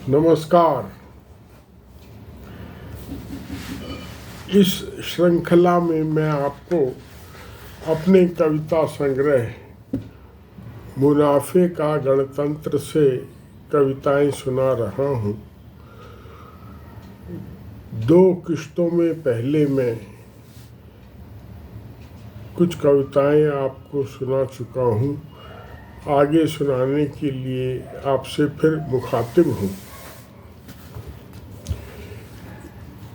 नमस्कार। इस श्रृंखला में मैं आपको अपने कविता संग्रह मुनाफे का गणतंत्र से कविताएं सुना रहा हूँ। 2 किश्तों में पहले मैं कुछ कविताएं आपको सुना चुका हूँ। आगे सुनाने के लिए आपसे फिर मुखातिब हूँ।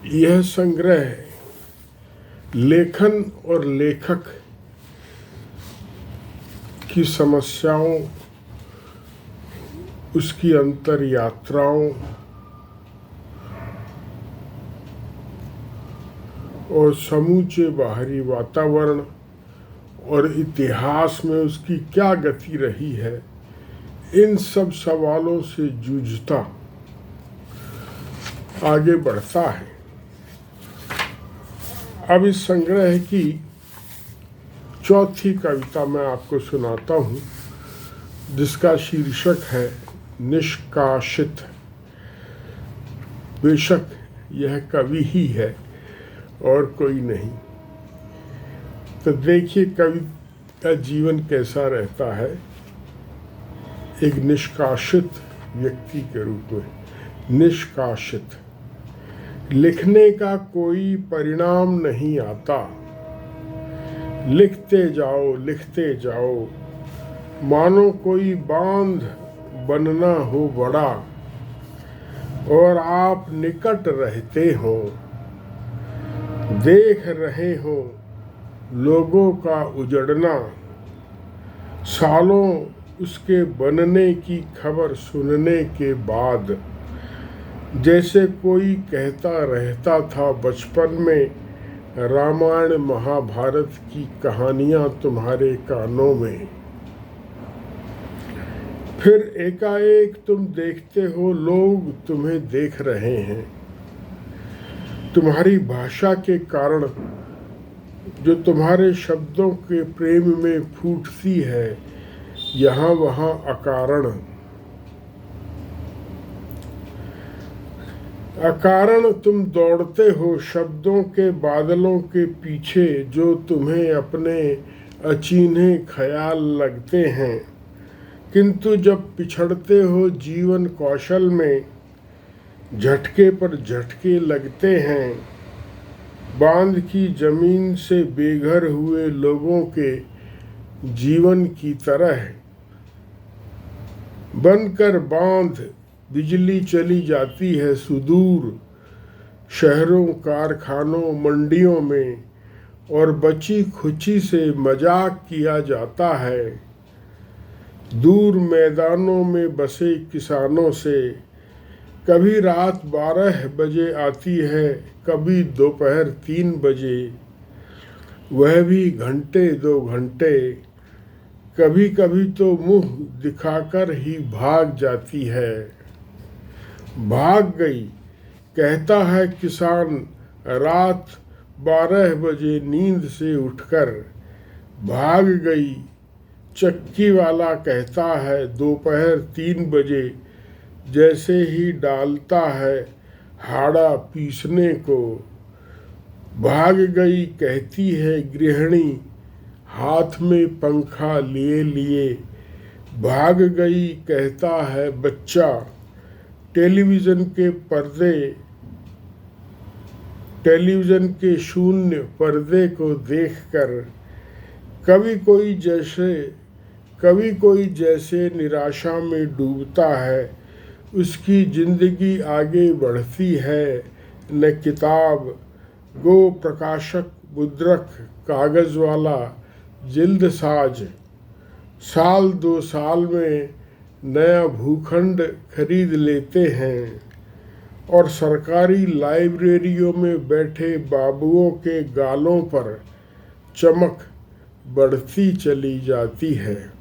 यह संग्रह लेखन और लेखक की समस्याओं, उसकी अंतर यात्राओं और समूचे बाहरी वातावरण और इतिहास में उसकी क्या गति रही है, इन सब सवालों से जूझता आगे बढ़ता है। अब इस संग्रह की चौथी कविता मैं आपको सुनाता हूँ, जिसका शीर्षक है निष्कासित। बेशक यह कवि ही है और कोई नहीं। तो देखिए कवि का जीवन कैसा रहता है एक निष्कासित व्यक्ति के रूप में। निष्कासित, लिखने का कोई परिणाम नहीं आता, लिखते जाओ मानो कोई बांध बनना हो बड़ा और आप निकट रहते हो, देख रहे हो लोगों का उजड़ना, सालों उसके बनने की खबर सुनने के बाद, जैसे कोई कहता रहता था बचपन में रामायण महाभारत की कहानियां तुम्हारे कानों में। फिर एकाएक तुम देखते हो लोग तुम्हें देख रहे हैं। तुम्हारी भाषा के कारण जो तुम्हारे शब्दों के प्रेम में फूटती है, यहाँ वहाँ अकारण तुम दौड़ते हो शब्दों के बादलों के पीछे जो तुम्हें अपने अचीन्हे ख्याल लगते हैं। किंतु जब पिछड़ते हो जीवन कौशल में, झटके पर झटके लगते हैं। बांध की जमीन से बेघर हुए लोगों के जीवन की तरह बनकर बांध बिजली चली जाती है सुदूर शहरों, कारखानों, मंडियों में, और बची खुची से मजाक किया जाता है। दूर मैदानों में बसे किसानों से कभी रात 12 बजे आती है, कभी दोपहर 3 बजे, वह भी घंटे 2 घंटे। कभी कभी तो मुंह दिखाकर ही भाग जाती है। भाग गई कहता है किसान रात 12 बजे नींद से उठकर। भाग गई चक्की वाला कहता है दोपहर 3 बजे, जैसे ही डालता है हाड़ा पीसने को। भाग गई कहती है गृहिणी हाथ में पंखा लिए लिए। भाग गई कहता है बच्चा टेलीविज़न के शून्य पर्दे को देखकर। कभी कोई जैसे निराशा में डूबता है, उसकी जिंदगी आगे बढ़ती है। न किताब, गो प्रकाशक, मुद्रक, कागज वाला, जिल्द साज, साल 2 साल में नया भूखंड खरीद लेते हैं और सरकारी लाइब्रेरियों में बैठे बाबुओं के गालों पर चमक बढ़ती चली जाती है।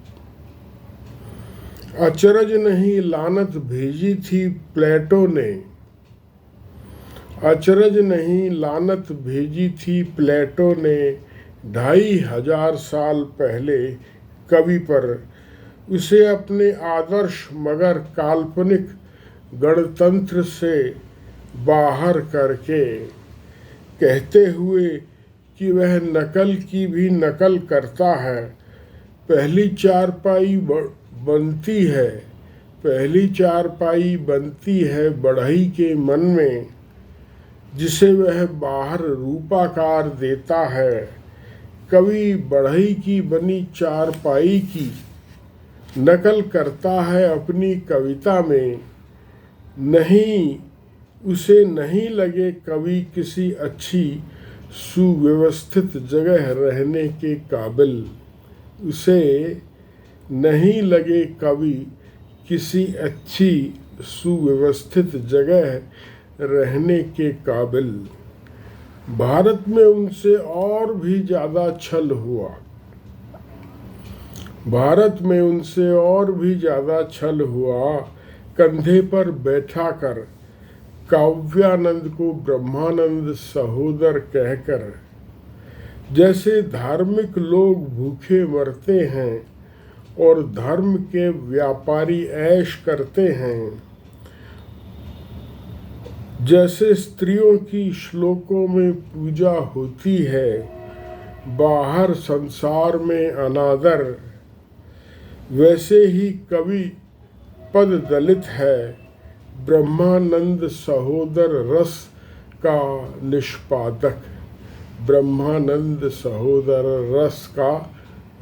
अचरज नहीं लानत भेजी थी प्लेटो ने, अचरज नहीं लानत भेजी थी प्लेटो ने 2500 साल पहले कवि पर। उसे अपने आदर्श मगर काल्पनिक गणतंत्र से बाहर करके, कहते हुए कि वह नकल की भी नकल करता है। पहली चारपाई बनती है बढ़ई के मन में, जिसे वह बाहर रूपाकार देता है। कवि बढ़ई की बनी चारपाई की नकल करता है अपनी कविता में। नहीं, उसे नहीं लगे कवि किसी अच्छी सुव्यवस्थित जगह रहने के काबिल। उसे नहीं लगे कवि किसी अच्छी सुव्यवस्थित जगह रहने के काबिल। भारत में उनसे और भी ज़्यादा छल हुआ। कंधे पर बैठा कर काव्यानंद को ब्रह्मानंद सहोदर कहकर। जैसे धार्मिक लोग भूखे मरते हैं और धर्म के व्यापारी ऐश करते हैं, जैसे स्त्रियों की श्लोकों में पूजा होती है, बाहर संसार में अनादर, वैसे ही कवि पद दलित है। ब्रह्मानंद सहोदर रस का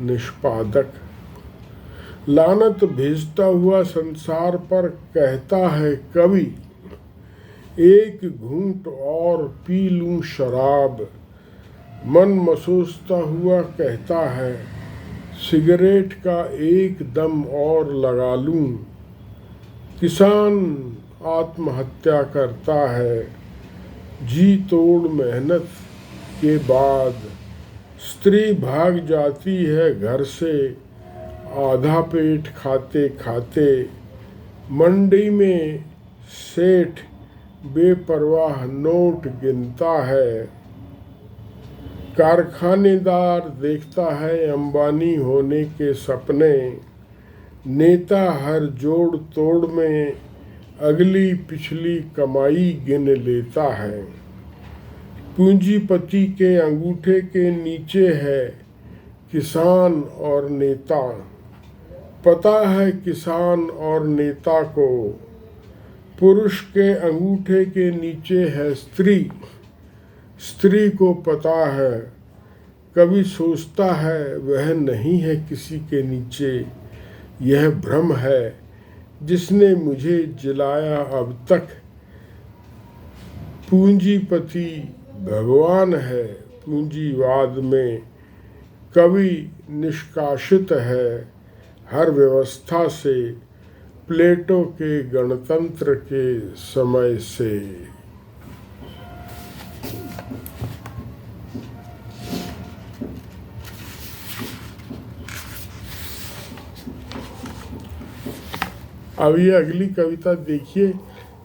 निष्पादक। लानत भेजता हुआ संसार पर कहता है कवि, एक घूंट और पी लूं शराब। मन मसोसता हुआ कहता है, सिगरेट का एक दम और लगा लूं। किसान आत्महत्या करता है जी तोड़ मेहनत के बाद। स्त्री भाग जाती है घर से आधा पेट खाते खाते। मंडी में सेठ बेपरवाह नोट गिनता है। कारखानेदार देखता है अंबानी होने के सपने। नेता हर जोड़ तोड़ में अगली पिछली कमाई गिन लेता है। पूंजीपति के अंगूठे के नीचे है किसान और नेता। पता है किसान और नेता को, पुरुष के अंगूठे के नीचे है स्त्री। स्त्री को पता है, कवि सोचता है वह नहीं है किसी के नीचे। यह भ्रम है जिसने मुझे जिलाया अब तक। पूंजीपति भगवान है पूंजीवाद में। कवि निष्कासित है हर व्यवस्था से, प्लेटो के गणतंत्र के समय से। अब ये अगली कविता देखिए।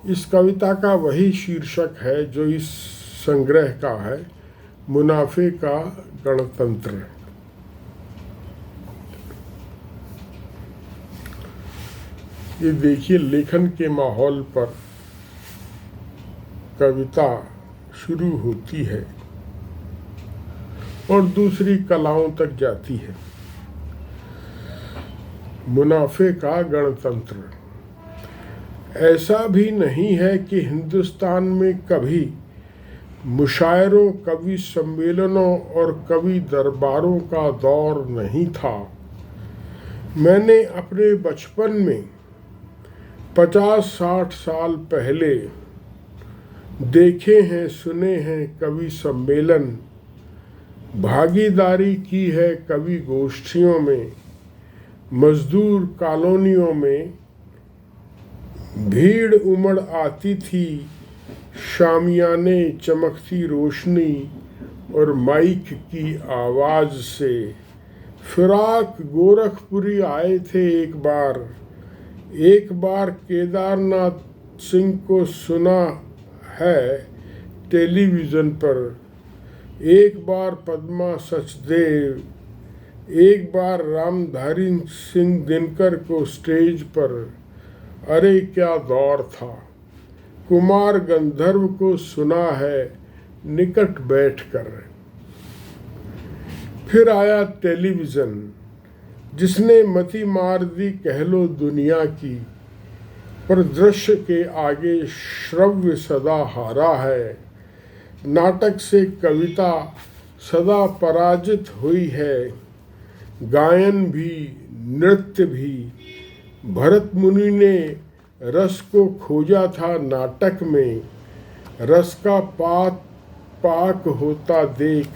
इस कविता का वही शीर्षक है जो इस संग्रह का है, मुनाफे का गणतंत्र। ये देखिए, लेखन के माहौल पर कविता शुरू होती है और दूसरी कलाओं तक जाती है। मुनाफे का गणतंत्र। ऐसा भी नहीं है कि हिंदुस्तान में कभी मुशायरों, कवि सम्मेलनों और कवि दरबारों का दौर नहीं था। मैंने अपने बचपन में 50-60 साल पहले देखे हैं, सुने हैं कवि सम्मेलन। भागीदारी की है कवि गोष्ठियों में। मजदूर कॉलोनियों में भीड़ उमड़ आती थी। शामियाने, चमकती रोशनी और माइक की आवाज़ से। फिराक गोरखपुरी आए थे एक बार केदारनाथ सिंह को सुना है टेलीविज़न पर। एक बार पद्मा सचदेव, एक बार रामधारी सिंह दिनकर को स्टेज पर। अरे क्या दौर था, कुमार गंधर्व को सुना है निकट बैठकर। फिर आया टेलीविज़न, जिसने मति मार दी कह लो दुनिया की, पर दृश्य के आगे श्रव्य सदा हारा है। नाटक से कविता सदा पराजित हुई है, गायन भी नृत्य भी। भरत मुनि ने रस को खोजा था नाटक में, रस का पाक होता देख,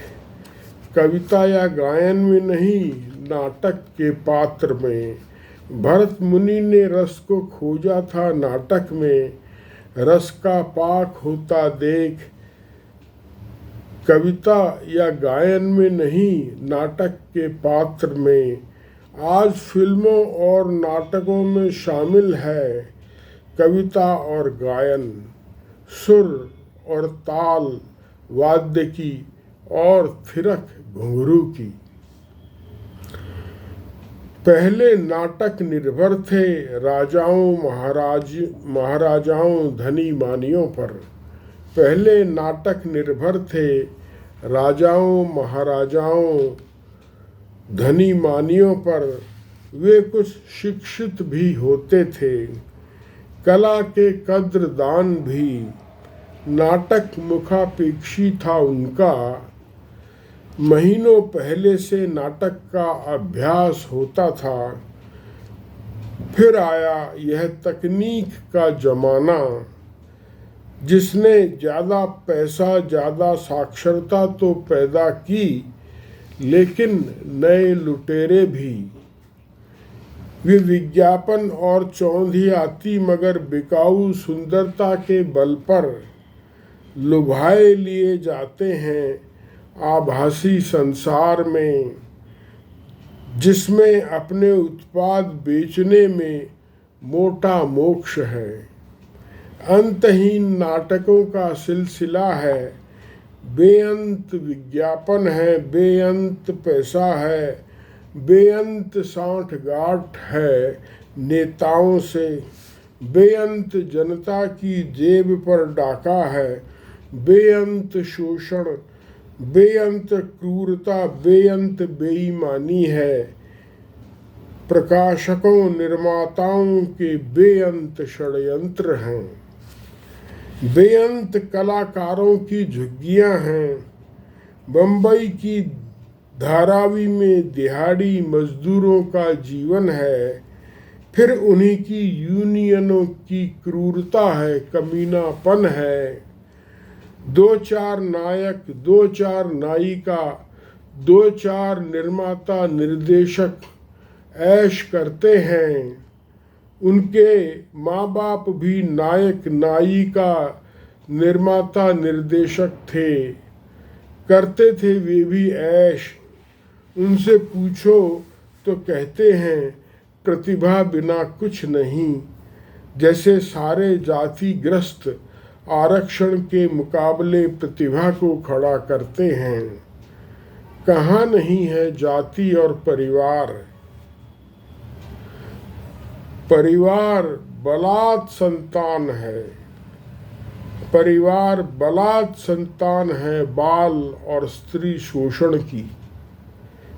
कविता या गायन में नहीं नाटक के पात्र में। भरत मुनि ने रस को खोजा था नाटक में, रस का पाक होता देख, कविता या गायन में नहीं नाटक के पात्र में। आज फिल्मों और नाटकों में शामिल है कविता और गायन, सुर और ताल वाद्य की और थिरक घुंघरू की। पहले नाटक निर्भर थे राजाओं महाराजाओं धनी मानियों पर। पहले नाटक निर्भर थे राजाओं महाराजाओं धनी मानियों पर। वे कुछ शिक्षित भी होते थे, कला के कद्रदान भी। नाटक मुखापेक्षी था उनका, महीनों पहले से नाटक का अभ्यास होता था। फिर आया यह तकनीक का जमाना, जिसने ज़्यादा पैसा ज़्यादा साक्षरता तो पैदा की, लेकिन नए लुटेरे भी। वे विज्ञापन और चौंधी आती मगर बिकाऊ सुंदरता के बल पर लुभाए लिए जाते हैं आभासी संसार में, जिसमें अपने उत्पाद बेचने में मोटा मोक्ष है। अंतहीन नाटकों का सिलसिला है, बेअंत विज्ञापन है, बेअंत पैसा है, बेअंत साठगांठ है नेताओं से, बेअंत जनता की जेब पर डाका है, बेअंत शोषण, बेअंत क्रूरता, बेअंत बेईमानी है। प्रकाशकों निर्माताओं के बेअंत षड्यंत्र हैं, बेअंत कलाकारों की झुग्गियां हैं। बंबई की धारावी में दिहाड़ी मजदूरों का जीवन है, फिर उन्हीं की यूनियनों की क्रूरता है, कमीनापन है। दो चार नायक, दो चार नायिका, दो चार निर्माता निर्देशक ऐश करते हैं। उनके माँ बाप भी नायक नायिका निर्माता निर्देशक थे, करते थे वे भी ऐश। उनसे पूछो तो कहते हैं प्रतिभा बिना कुछ नहीं, जैसे सारे जातिग्रस्त आरक्षण के मुकाबले प्रतिभा को खड़ा करते हैं। कहाँ नहीं है जाति और परिवार। परिवार बलात् संतान है, परिवार बलात् संतान है बाल और स्त्री शोषण की।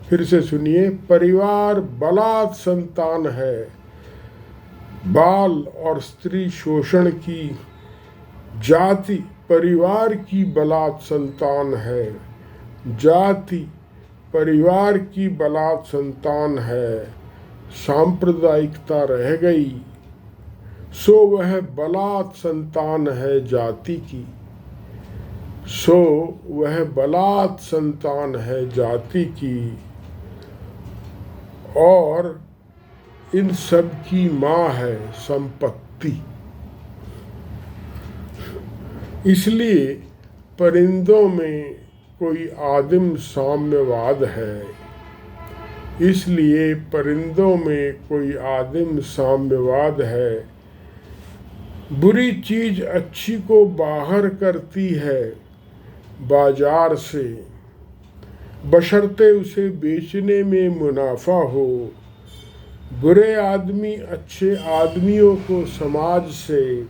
फिर से सुनिए, परिवार बलात् संतान है बाल और स्त्री शोषण की। जाति परिवार की बलात् संतान है, जाति परिवार की बलात् संतान है। सांप्रदायिकता रह गई, सो वह बलात् संतान है जाति की, सो वह बलात् संतान है जाति की। और इन सब की माँ है संपत्ति। इसलिए परिंदों में कोई आदिम साम्यवाद है, इसलिए परिंदों में कोई आदिम साम्यवाद है। बुरी चीज अच्छी को बाहर करती है बाजार से, बशर्ते उसे बेचने में मुनाफा हो। बुरे आदमी अच्छे आदमियों को समाज से,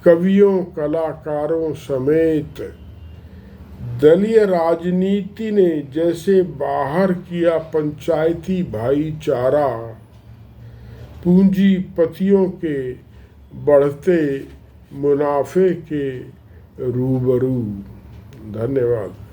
कवियों कलाकारों समेत दलीय राजनीति ने जैसे बाहर किया पंचायती भाईचारा, पूंजीपतियों के बढ़ते मुनाफे के रूबरू। धन्यवाद।